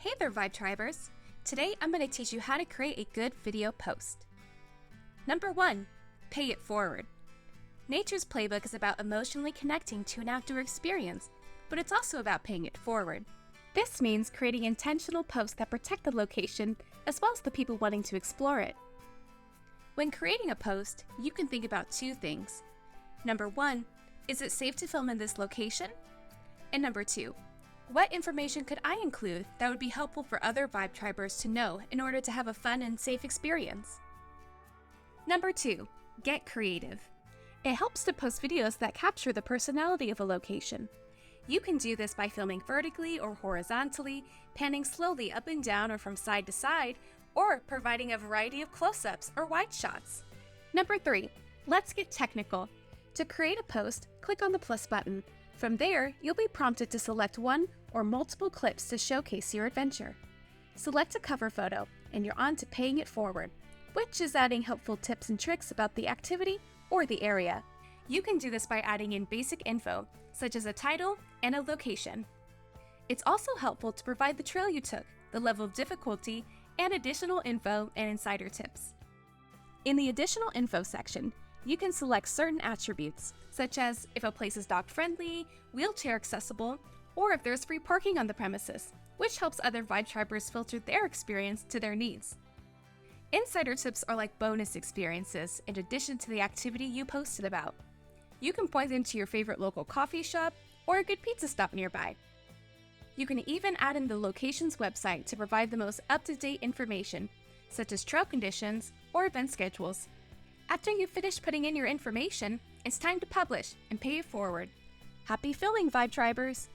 Hey there, Vibe Tribers! Today I'm going to teach you how to create a good video post. Number 1. Pay it forward. Nature's Playbook is about emotionally connecting to an outdoor experience, but it's also about paying it forward. This means creating intentional posts that protect the location as well as the people wanting to explore it. When creating a post, you can think about two things. Number 1, is it safe to film in this location? And number 2, what information could I include that would be helpful for other Vibe Tribers to know in order to have a fun and safe experience? Number 2, get creative. It helps to post videos that capture the personality of a location. You can do this by filming vertically or horizontally, panning slowly up and down or from side to side, or providing a variety of close-ups or wide shots. Number 3, let's get technical. To create a post, click on the plus button. From there, you'll be prompted to select one or multiple clips to showcase your adventure. Select a cover photo, and you're on to paying it forward, which is adding helpful tips and tricks about the activity or the area. You can do this by adding in basic info, such as a title and a location. It's also helpful to provide the trail you took, the level of difficulty, and additional info and insider tips. In the additional info section, you can select certain attributes, such as if a place is dog-friendly, wheelchair accessible, or if there's free parking on the premises, which helps other Vibe Tribers filter their experience to their needs. Insider tips are like bonus experiences in addition to the activity you posted about. You can point them to your favorite local coffee shop or a good pizza stop nearby. You can even add in the location's website to provide the most up-to-date information, such as trail conditions or event schedules. After you've finished putting in your information, it's time to publish and pay it forward. Happy filming, Vibe Tribers!